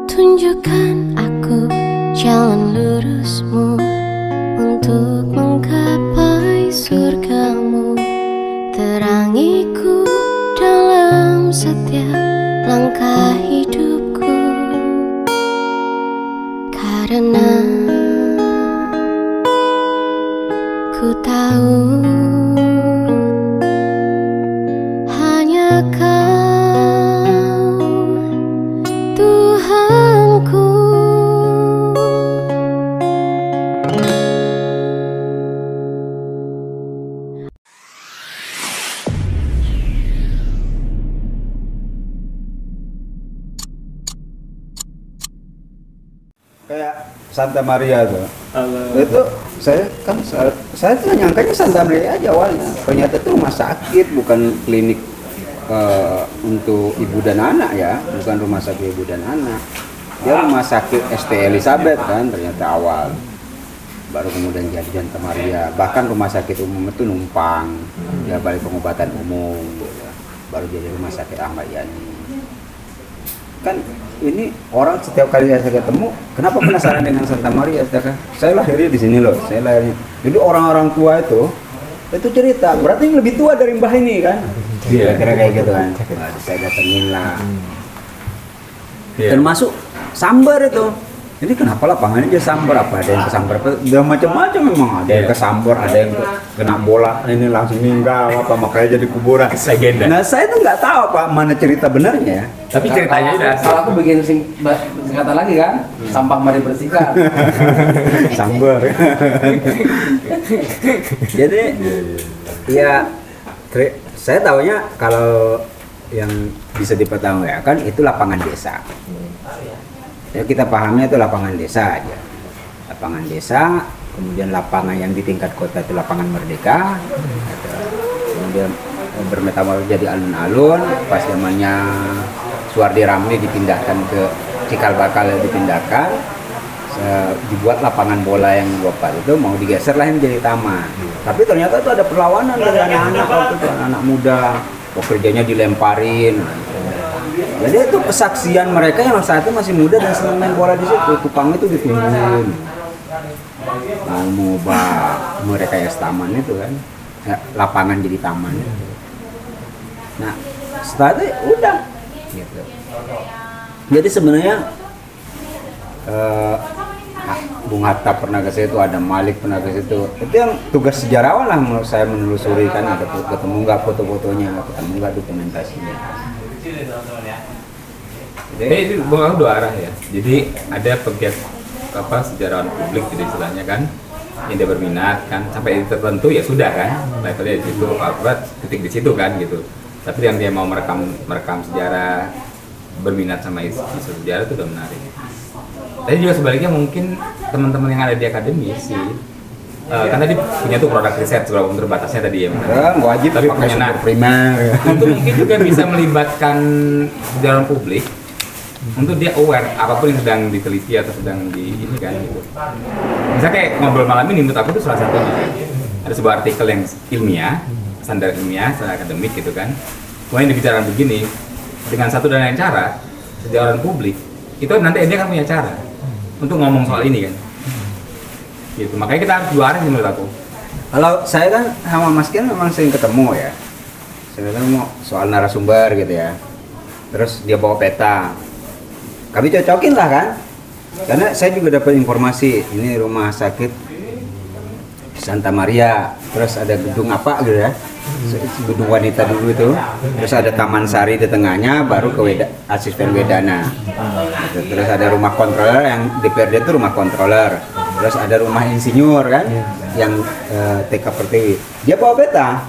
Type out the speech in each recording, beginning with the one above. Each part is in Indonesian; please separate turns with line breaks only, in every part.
Tunjukkan aku jalan lurusmu untuk menggapai surgamu. Terangiku dalam setiap langkah hidupku, karena ku tahu hanya Kau Tuhanku.
Kayak Santa Maria tuh. Itu saya tuh nyangkanya Santa Maria aja awalnya. Ternyata itu rumah sakit, bukan klinik untuk ibu dan anak ya, bukan rumah sakit ibu dan anak. Dia rumah sakit ST Elizabeth kan ternyata awal. Baru kemudian jadi Santa Maria. Bahkan rumah sakit umum itu numpang, ya balai pengobatan umum. Baru jadi rumah sakit Ahmad Yani. Kan ini orang setiap kali saya ketemu, kenapa penasaran dengan Santa Maria? Saya lahirnya di sini loh, saya lahirnya. Jadi orang-orang tua itu cerita, berarti lebih tua dari mbah ini kan? Iya, kira kayak gitu kan. Nah, saya datengin lah. Termasuk Sambar itu. Ini kenapa lapangannya dia Sambar? Apa ada yang kesambar? Udah macam-macam memang. Ada yang kesambar, ada yang kena bola, ini langsung meninggal apa makanya jadi kuburan.
Legenda.
Nah saya tuh nggak tahu apa mana cerita benarnya.
Tapi ceritanya udah.
Kalau aku bikin kata lagi kan, sampah mari bersihkan.
Sambar. Jadi ya saya tahunya kalau yang bisa dipertanggungjawabkan itu lapangan desa. Ya kita pahamnya itu lapangan desa aja. Lapangan desa, kemudian lapangan yang di tingkat kota itu lapangan Merdeka. Kemudian bermetamorfosis jadi alun-alun, pas zamannya Suwardi Ramli dipindahkan ke Cikal Bakal, dipindahkan, dibuat lapangan bola yang 24 itu mau digeser lah menjadi taman. Tapi ternyata itu ada perlawanan dari anak-anak waktu itu, anak muda, pekerjanya dilemparin. Jadi itu kesaksian mereka yang saat itu masih muda dan senang main bola di situ. Tukang itu ditungguin, mau mengubah mereka ya taman itu kan, ya, lapangan jadi taman. Nah setelah itu udah. Gitu. Jadi sebenarnya Bung Hatta pernah ke situ, ada Malik pernah ke situ. Itu yang tugas sejarawan lah menurut saya menelusuri kan, ada ketemu nggak foto-fotonya, ketemu nggak dokumentasinya.
Jadi itu bukan dua arah ya. Jadi ada pegiat sejarawan publik jadi istilahnya kan, yang dia berminat kan sampai tertentu ya sudah kan, levelnya di situ, titik di situ kan gitu. Tapi yang dia mau merekam sejarah, berminat sama isu sejarah itu udah menarik. Tapi juga sebaliknya mungkin teman-teman yang ada di akademi sih, kan tadi punya tuh produk riset walaupun terbatasnya tadi ya.
Wajib
tapi
pakai
punya
sumber primer.
Itu mungkin juga bisa melibatkan sejarawan publik untuk dia aware apapun yang sedang diteliti atau sedang di ini kan gitu. Misalnya kayak ngobrol malam ini menurut aku itu salah satunya. Ada sebuah artikel yang ilmiah, standar ilmiah, standar akademik gitu kan. Kemudian dibicarakan begini, dengan satu dan lain cara, sejarawan publik itu nanti dia kan punya cara untuk ngomong soal ini kan. Gitu. Makanya kita harus dua arah sih menurut aku.
Kalau saya kan sama Mas Kian memang sering ketemu ya. Saya ketemu soal narasumber gitu ya. Terus dia bawa peta. Kami cocokin lah kan. Karena saya juga dapat informasi ini rumah sakit Santa Maria, terus ada gedung apa gitu ya, gedung wanita dulu itu, terus ada taman sari di tengahnya, baru ke asisten Wedana, terus ada rumah kontroler yang DPRD itu rumah kontroler, terus ada rumah insinyur kan, yang TK Pertiwi. Dia bawa peta,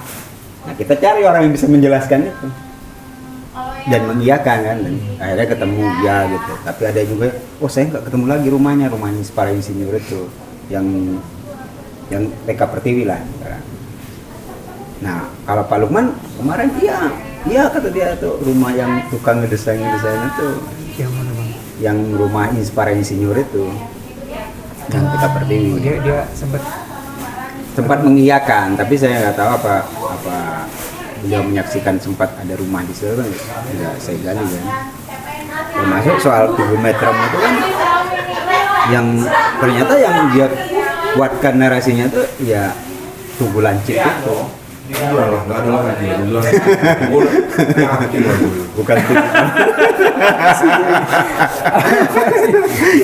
nah kita cari orang yang bisa menjelaskan itu dan mengiyakan kan, dan akhirnya ketemu dia gitu. Tapi ada juga, oh saya nggak ketemu lagi rumahnya para insinyur itu yang TK Pertiwi lah sekarang. Nah kalau Pak Lukman kemarin iya kata dia tuh rumah yang tukang ngedesain itu
yang mana bang?
Yang rumah para insinyur itu yang TK Pertiwi.
Dia
sempat mengiyakan, tapi saya nggak tahu apa beliau menyaksikan sempat ada rumah di situ, tidak saya gali kan. Termasuk soal tugu metrum itu kan yang ternyata yang dia kuatkan narasinya tuh ya tugu lancip itu.
Iya lah, nggak ada lagi. Bilang, gue yakin lah gue.
Bukan tugu.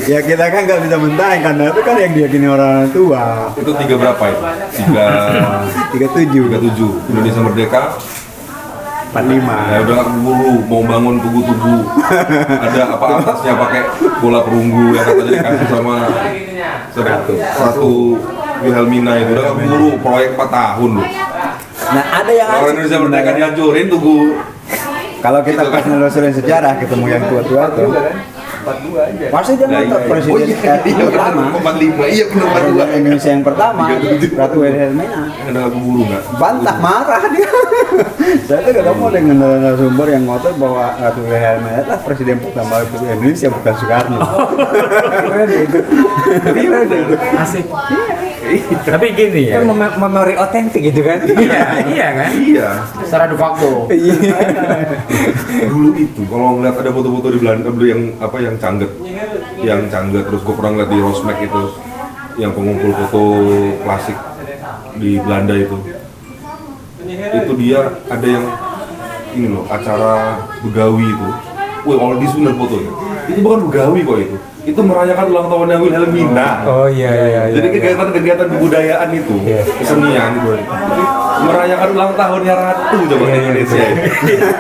Ya kita kan nggak bisa mentahin karena itu kan yang diyakini orang tua.
Itu 3 berapa itu?
37.
37. Indonesia Merdeka.
45.
Ya udah nggak keburu mau bangun tugu-tugu. Ada apa atasnya pakai bola perunggu yang katanya dikasih sama Ratu Wilhelmina itu udah nggak keburu proyek 4 tahun loh.
Nah ada yang
Orang Indonesia Merdeka dihancurin tugu.
kalau kita pas nelusurin sejarah ketemu yang tua-tua tuh pasti dia ngotot presiden yang pertama
45, iya benar 42.
Indonesia yang pertama Ratu Wilhelmina
Ada nggak keburu nggak?
bantah marah dia. Saya tuh ketemu dengan narasumber yang ngotot bahwa Ratu Wilhelmina adalah presiden pertama Republik Indonesia bukan Soekarno. Keren itu.
Asik.
Tapi gini ya.
Kan memori otentik gitu kan.
Iya kan?
Iya.
Secara de facto.
Dulu itu kalau ngeliat ada foto-foto di Belanda yang cangget terus gue pernah ngeliat di Rosmek itu yang pengumpul foto klasik di Belanda itu dia ada yang ini loh acara begawi itu. Wih, all this bener fotonya. Itu bukan begawi kok itu merayakan ulang tahunnya Wilhelmina.
Oh iya.
Jadi kegiatan-kegiatan kebudayaan itu, kesenian itu, merayakan ulang tahunnya ratu coba di Indonesia.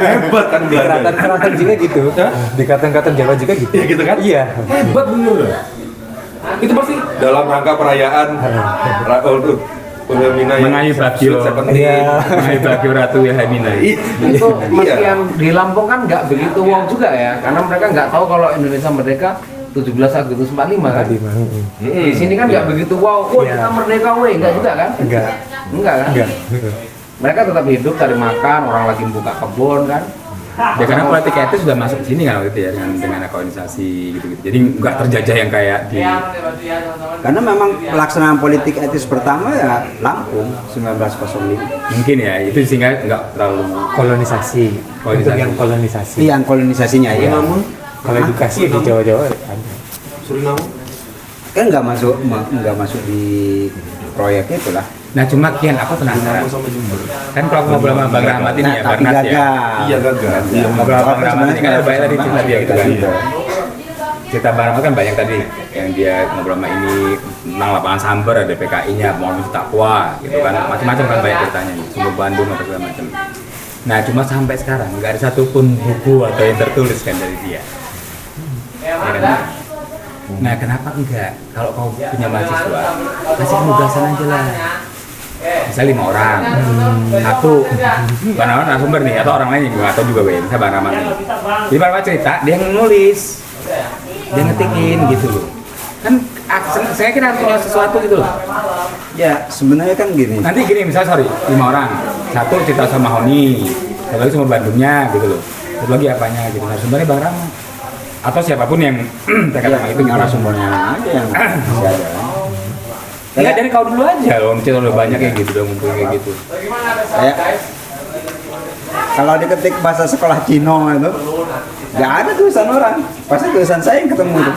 Hebat kan Belanda.
Keraton juga gitu. Di keraton Jawa juga gitu.
Iya gitu kan?
Iya.
Hebat bener. Itu pasti dalam rangka perayaan Wilhelmina yang
Mengayu Bagio. Mengayu Bagio Ratu Wilhelmina.
Itu meski yang di Lampung kan nggak begitu wow juga ya, karena mereka nggak tahu kalau Indonesia Merdeka 17 Agustus 45 kan. Di sini kan nggak begitu wow, kita merdeka weh, nggak juga kan? Enggak kan? Mereka tetap hidup, cari makan, orang lagi buka kebun kan.
Ya karena politik etis sudah masuk ke sini kan waktu itu ya dengan organisasi gitu-gitu. Jadi nggak terjajah yang kayak di
Karena memang pelaksanaan politik etis pertama ya Lampung 1905.
mungkin ya itu sehingga nggak terlalu
Kolonisasi. Untuk yang kolonisasi.
Yang kolonisasinya ya.
Kalau edukasi di Jawa-Jawa ada.
Suriname?
Kan nggak masuk di proyek itu lah.
Nah cuma Kian aku penasaran
Sama Jember.
kan kalau ngobrol sama Bang Rahmat ini ya
Tapi
Barnas ya
gagal.
Iya gagal. Iya
ngobrol sama Bang Rahmat
Sebenarnya
ini kan ada banyak tadi cerita dia gitu kan
Iya.
cerita Bang Rahmat kan banyak tadi yang dia ngobrol sama ini tentang lapangan sambar ada PKI-nya mau takwa gitu kan macam-macam kan banyak ceritanya sumber Bandung atau segala macam. Nah cuma sampai sekarang nggak ada satupun buku atau yang tertulis kan dari dia. Ya kan? Nah kenapa enggak kalau kau punya mahasiswa kasih penugasan aja lah bisa 5 orang satu Bang Rahmat narasumber nih atau orang lain yang nggak tahu juga gue bisa Bang Rahmat nih jadi Bang Rahmat cerita dia yang nulis dia ngetikin gitu loh kan saya kira harus punya sesuatu gitu loh
Ya sebenarnya kan gini.
nanti gini misalnya 5 orang satu cerita sama Honi satu lagi sama Bandungnya gitu loh satu lagi apanya gitu narasumbernya Bang Rahmat atau siapapun yang terkait sama itu gitu
Narasumbernya aja yang masih ada.
Enggak dari kau dulu aja loh, cerita udah banyak kayak gitu, udah ngumpul kayak gitu.
Kayak kalau diketik bahasa sekolah Cino itu nggak ada tulisan orang, pasti tulisan saya yang ketemu tuh.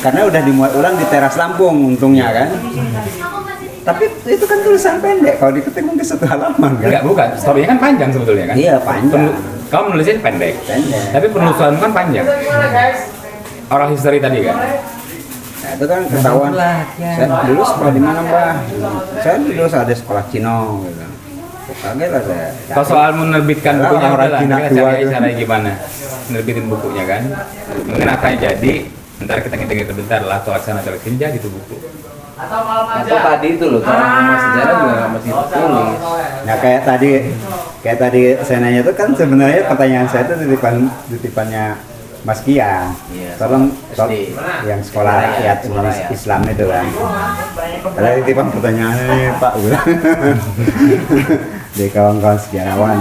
Karena udah dimuat ulang di teras Lampung untungnya kan. Tapi itu kan tulisan pendek, kalau diketik mungkin 1 halaman kan.
Enggak, bukan. Story-nya kan panjang sebetulnya kan?
Iya, panjang.
Kamu menulisnya pendek.
Pendek.
Tapi penulisan kan panjang. Oral history tadi kan?
Nah, itu kan ketahuan. Saya dulu sekolah di mana, Mbah? Saya dulu ada sekolah Cino gitu. Kaget lah saya.
Kalau soal menerbitkan
Karena
bukunya
orang
udah lah,
Cina
kita
tua
cari
itu.
caranya gimana? Nerbitin bukunya kan? Kenapa jadi? Ntar kita ngitung bentar lah, atau aksana seleksi jadi tuh buku.
Atau tadi itu loh, cara mengemas sejarah juga nggak mesti tulis.
Nah kayak tadi saya nanya itu kan sebenarnya pertanyaan saya itu titipannya Mas Kian.
Iya,
Tolong
SD.
yang sekolah rakyat Islam itu kan. Ada titipan pertanyaannya nih Pak. Dari kawan-kawan sejarawan.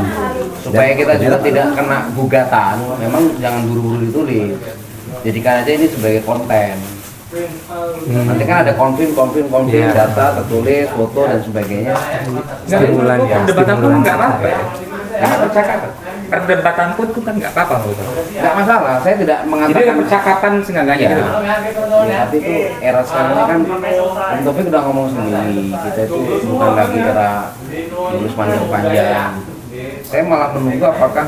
Supaya
Dan
kita juga
ternyata-
tidak kena gugatan, memang jangan buru-buru ditulis. Jadikan aja ini sebagai konten. Nanti kan ada konfirm,
Iya.
data tertulis, foto dan sebagainya.
Stimulan
ya,
debat apa
stimulan.
nggak apa-apa ya? Nggak ada percakapan. perdebatan pun itu kan nggak apa-apa menurut aku.
Nggak masalah, saya tidak
Jadi
mengatakan
ada percakapan seenggaknya
ya,
gitu.
ya, tapi itu era sekarang ini kan Om Taufik udah ngomong sendiri, kita itu bukan lagi era nulis panjang-panjang. Saya malah menunggu apakah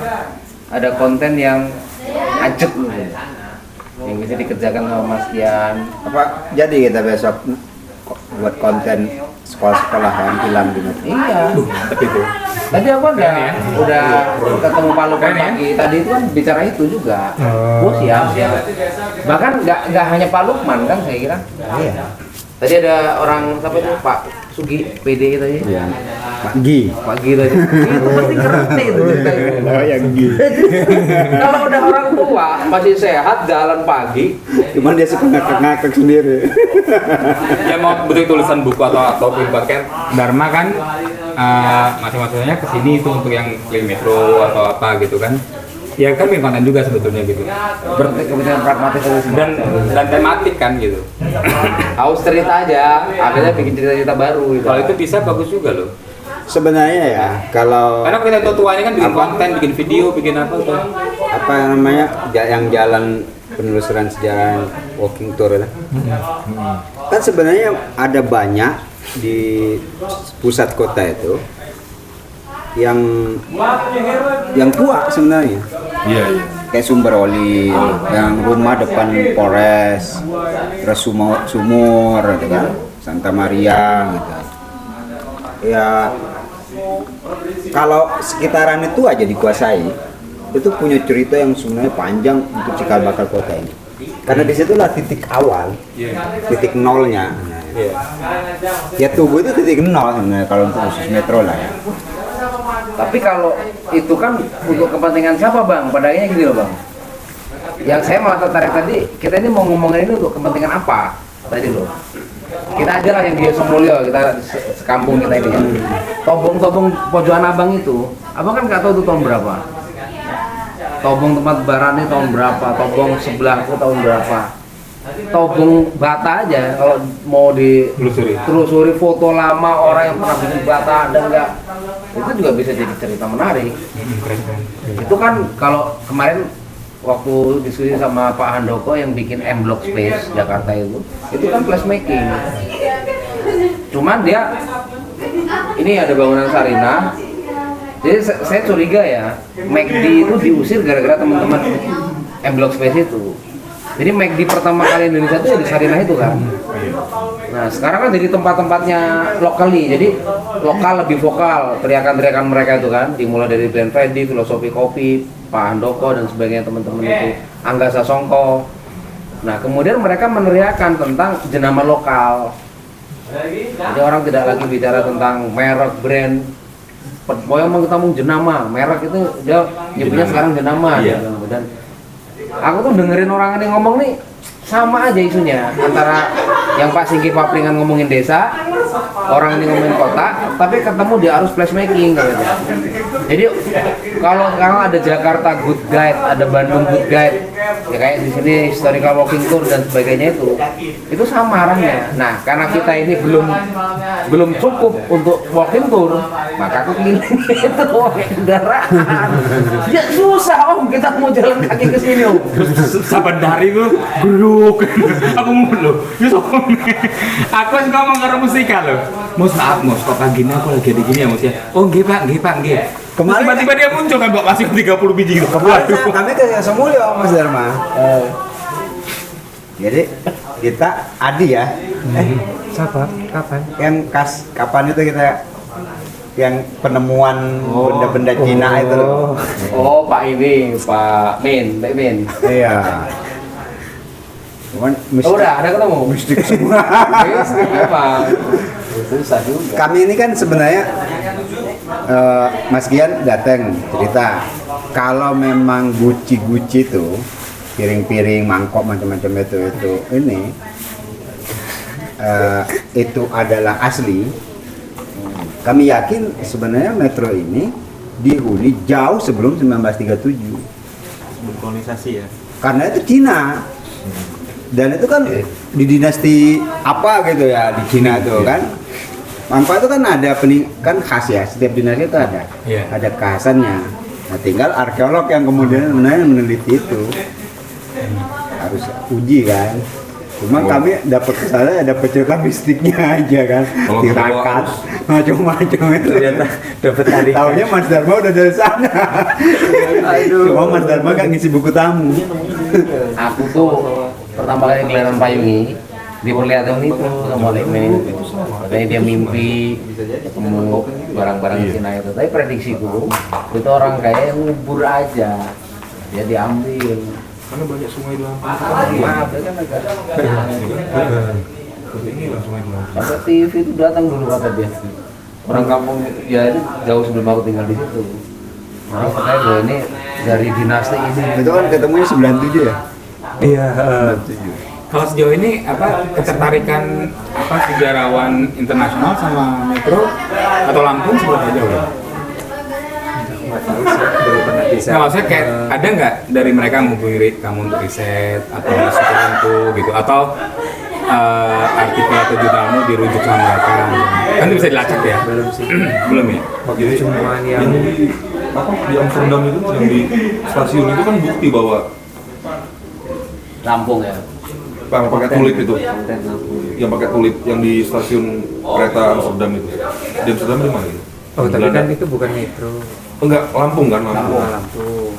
ada konten yang ajak gitu, yang bisa dikerjakan sama Mas Kian.
Apa jadi kita besok buat konten sekolah-sekolahan film gitu.
Iya.
Tapi itu.
Tadi apa udah
Keren ya?
udah ketemu Pak Lukman
Keren ya?
pagi. Tadi itu kan bicara itu juga.
Oh.
Oh siap. Bahkan nggak hanya Pak Lukman kan saya kira.
Iya.
Tadi ada orang siapa itu Pak Sugi PD tadi.
Iya. Pak Gi.
Pak Gi tadi. Itu pasti ngerti itu ceritanya.
Oh, yang Gi.
Kalau udah orang tua masih sehat jalan pagi,
Cuman dia suka ngakak-ngakak sendiri.
Ya mau bentuk tulisan buku atau film kan Dharma kan masing-masingnya kesini itu untuk yang keliling metro atau apa gitu kan. Ya kan bikin konten juga sebetulnya gitu.
berkepentingan pragmatis itu
Dan tematik kan gitu.
haus cerita aja, akhirnya bikin cerita-cerita baru gitu.
Kalau itu bisa bagus juga loh.
Sebenarnya ya, kalau
Karena kita itu tuanya kan bikin
Apa?
konten, bikin video, bikin apa tuh.
apa namanya yang jalan penelusuran sejarah walking tour lah. Kan sebenarnya ada banyak di pusat kota itu yang tua sebenarnya.
Iya, iya.
Kayak Sumber Oli, yang rumah depan Polres, terus Sumur, gitu kan, Santa Maria, gitu. Ya, kalau sekitaran itu aja dikuasai, itu punya cerita yang sebenarnya panjang untuk cikal bakal kota ini. Karena disitulah titik awal, titik nolnya. Ya Tugu itu titik nol sebenarnya kalau untuk khusus metro lah ya.
Tapi kalau itu kan untuk kepentingan siapa bang? Pada akhirnya gini loh bang. Yang saya malah tertarik tadi, kita ini mau ngomongin ini untuk kepentingan apa tadi loh. Kita aja lah yang di Sumulyo, kita sekampung kita ini ya. Tobong-tobong pojokan abang itu, abang kan nggak tahu itu tahun berapa. Tobong tempat barani tahun berapa, tobong sebelahku tahun berapa. Tobong bata aja kalau mau ditelusuri foto lama orang yang pernah bikin bata dan enggak, itu juga bisa jadi cerita menarik. Itu kan kalau kemarin waktu diskusi sama Pak Handoko yang bikin M Block Space Jakarta itu kan placemaking. Cuman dia ini ada bangunan Sarinah. Jadi saya curiga ya, McD itu diusir gara-gara teman-teman M Block Space itu. Jadi McD pertama kali Indonesia itu ya di Sarinah itu kan. Nah sekarang kan jadi tempat-tempatnya lokal nih, jadi lokal lebih vokal teriakan-teriakan mereka itu kan, dimulai dari Glenn Freddy, Filosofi Kopi, Pak Handoko dan sebagainya teman-teman itu, Angga Sasongko. Nah kemudian mereka meneriakan tentang jenama lokal. Jadi orang tidak lagi bicara tentang merek, brand. Pokoknya ngomong jenama, merek itu dia nyebutnya sekarang jenama.
Iya.
Dan aku tuh dengerin orang ini ngomong nih sama aja isunya antara yang Pak Singki Papringan ngomongin desa, orang ini ngomongin kota, tapi ketemu dia harus placemaking gitu. Jadi kalau sekarang ada Jakarta Good Guide, ada Bandung Good Guide, ya kayak di sini historical walking tour dan sebagainya itu sama arahnya. Nah karena kita ini belum cukup untuk walking tour, maka aku keliling itu pakai kendaraan. Ya susah om, kita mau jalan kaki ke sini om.
Saban dari lu guruk. Aku mulu. Aku kan ngomong karo musika loh. Mus maaf mus, kok pagi ini aku lagi ada gini ya mus ya. Oh nggih pak, nggih pak, nggih.
Kemarin-
Tiba-tiba dia muncul kan bawa kasih 30 biji gitu.
Kami ke Semulyo Mas Dharma. Jadi kita Adi ya,
Siapa? Kapan?
yang kapan itu kita yang penemuan benda-benda Cina itu loh.
Oh Pak ini, Pak Min.
Iya. Cuman
Oh udah ada ketemu.
mistik semua.
Mistik memang. Susah juga.
Kami ini kan sebenarnya Mas Gian datang cerita kalau memang guci-guci itu piring-piring, mangkok macam-macam itu ini itu adalah asli. Kami yakin sebenarnya metro ini dihuni jauh sebelum 1937.
Kolonisasi ya.
Karena itu Cina. Dan itu kan di dinasti apa gitu ya di Cina itu kan. Mangkok itu kan ada kan khas ya, setiap dinasti itu ada.
Iya.
Ada kekhasannya. Nah, tinggal arkeolog yang kemudian sebenarnya meneliti itu harus uji kan. Cuma kami dapat kesana dapat cerita mistiknya aja kan,
Kalau
tirakat macam-macam itu.
Ternyata dapat tarikan.
Taunya Mas Dharma udah dari sana. Cuma Mas Dharma gak ngisi buku tamu.
Aku tuh pertama kali keliaran payungi diperlihatkan itu sama Lekmen. Katanya dia mimpi ketemu barang-barang di Cina itu. Tapi prediksiku itu orang kayak ngubur aja, dia diambil.
Karena banyak sungai di Lampung.
Maaf, dia kan agak
Ini lah sungai di Lampung.
sampai TV itu datang dulu kata dia. Orang kampung ya itu jauh sebelum aku tinggal di situ. Orang katanya bahwa ini dari dinasti ini.
Itu kan ketemunya 97 ya?
Iya,
Kalau sejauh ini apa ketertarikan apa sejarawan internasional sama Metro atau Lampung seberapa jauh?
nggak tahu sih, belum pernah bisa.
Nah, maksudnya kayak ada nggak dari mereka menghubungi kamu untuk riset atau isu tertentu gitu atau artikel atau jurnalmu dirujuk sama mereka? Kan itu bisa dilacak ya?
Belum sih.
Belum ya?
Jadi
Cuman yang
di apa di Amsterdam itu yang di stasiun itu kan bukti bahwa
Lampung ya.
yang pakai tulip itu,
Konten Lampung.
yang pakai tulip yang di stasiun kereta Amsterdam itu. Di Amsterdam di mana itu?
oh tapi
Belanda.
kan itu bukan metro.
Enggak, Lampung kan, Lampung.
Lampung.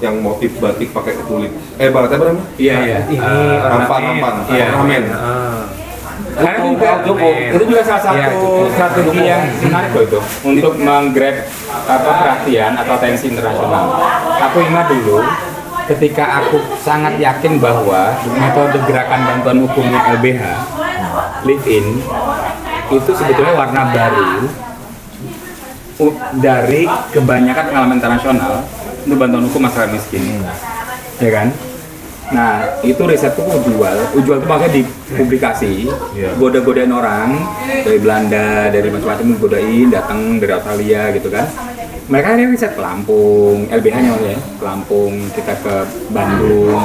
Yang motif batik pakai tulip. Batik apa namanya?
Iya iya.
Ini
Rampan.
Iya.
Ornamen.
Karena juga
Cukup.
itu juga salah satu
Iya, cukup.
strategi yang menarik loh itu untuk menggrab apa perhatian atau atensi internasional. Aku ingat dulu ketika aku sangat yakin bahwa metode gerakan bantuan hukum LBH live in itu sebetulnya warna baru dari kebanyakan pengalaman internasional untuk bantuan hukum masyarakat miskin, ya kan? Nah, itu risetku ujual itu maksudnya dipublikasi, goda-godain orang dari Belanda, dari macam-macam godain, datang dari Australia gitu kan. Mereka ini riset ke Lampung, LBH-nya maksudnya, ke Lampung, kita ke Bandung,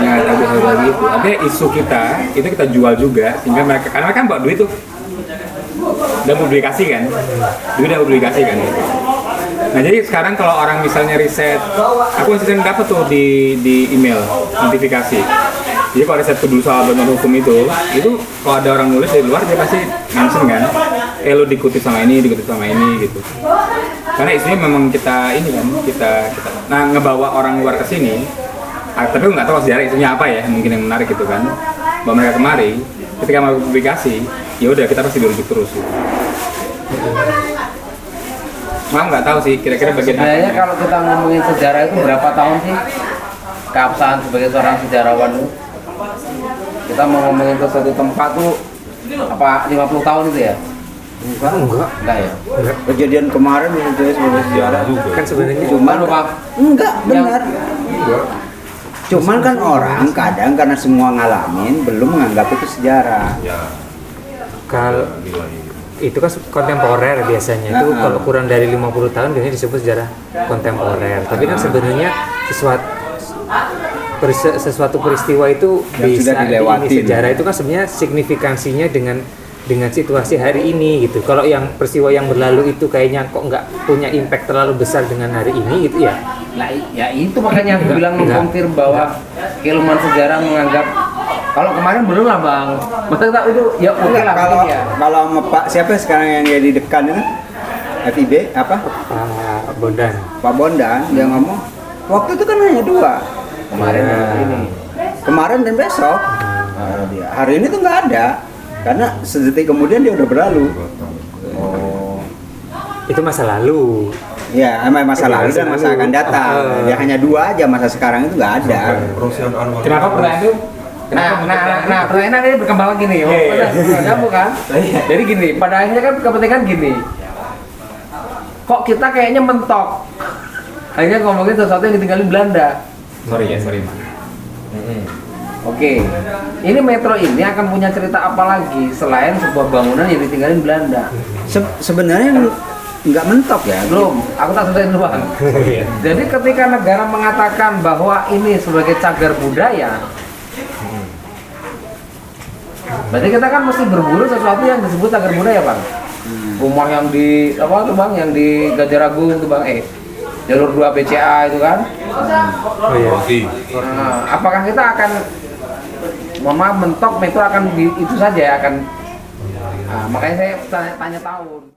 ya LBH gitu. Artinya isu kita, itu kita jual juga, sehingga mereka, karena mereka kan bawa duit tuh, udah publikasi kan, duit udah publikasi kan. Nah jadi sekarang kalau orang misalnya riset, aku masih sering dapat tuh di email notifikasi. Jadi kalau riset dulu soal bantuan hukum itu kalau ada orang nulis dari luar dia pasti mention kan, lo dikutip sama ini gitu. Karena isunya memang kita ini kan, kita nah ngebawa orang luar ke sini. Tapi nggak tahu sejarah isunya apa ya, mungkin yang menarik gitu kan. Bawa mereka kemari, ketika mau publikasi, ya udah kita pasti dirujuk terus. Gitu. Maaf nggak tahu sih kira-kira bagian
Sebenarnya
apa.
kalau kita ngomongin sejarah itu berapa tahun sih keabsahan sebagai seorang sejarawan itu? Kita mau ngomongin ke suatu tempat tuh apa 50 tahun itu ya? Enggak ya?
Kejadian kemarin itu sebagai sejarah juga.
Kan sebenarnya
Cuman
Lupa.
enggak benar. Cuman kan orang kadang karena semua ngalamin belum menganggap itu sejarah.
kalau itu kan kontemporer biasanya. Itu kalau kurang dari 50 tahun biasanya disebut sejarah kontemporer. Tapi kan sebenarnya sesuatu peristiwa itu
Yang
bisa
sudah dilewati.
ini sejarah itu kan sebenarnya signifikansinya dengan situasi hari ini gitu. Kalau yang peristiwa yang berlalu itu kayaknya kok nggak punya impact terlalu besar dengan hari ini gitu ya.
Nah, ya itu makanya aku bilang mengkonfir bahwa keilmuan sejarah menganggap kalau kemarin belum lah bang. Maksudnya itu ya oke lah
Kalau
mungkin ya.
kalau sama Pak siapa sekarang yang jadi dekan itu? FIB apa?
Pak Bondan.
Pak Bondan dia ngomong waktu itu kan hanya 2.
Kemarin ini.
Kemarin dan besok. Dia. Hari ini tuh nggak ada. Karena sedetik kemudian dia udah berlalu.
Itu masa lalu.
Ya, masa lalu dan masa akan datang. Dia hanya 2 aja, masa sekarang itu nggak ada.
Rosian Anwar.
Kenapa pertanyaan itu?
Nah, pertanyaan ini berkembang lagi nih. Kamu kan? Jadi gini, pada akhirnya kan kepentingan gini. Kok kita kayaknya mentok? Akhirnya ngomongin sesuatu yang ditinggalin Belanda.
Sorry Mas.
Oke, ini metro ini akan punya cerita apa lagi selain sebuah bangunan yang ditinggalin Belanda?
Sebenarnya nggak mentok ya.
Belum, aku tak selesai dulu Bang. Jadi ketika negara mengatakan bahwa ini sebagai cagar budaya, berarti kita kan mesti berburu sesuatu yang disebut cagar budaya Bang. Rumah yang di apa tuh Bang, yang di Gajah Agung tuh Bang, jalur 2 BCA itu kan.
Oh iya.
Nah, apakah kita akan mohon maaf mentok metro akan itu saja ya akan. Nah, makanya saya tanya tahun.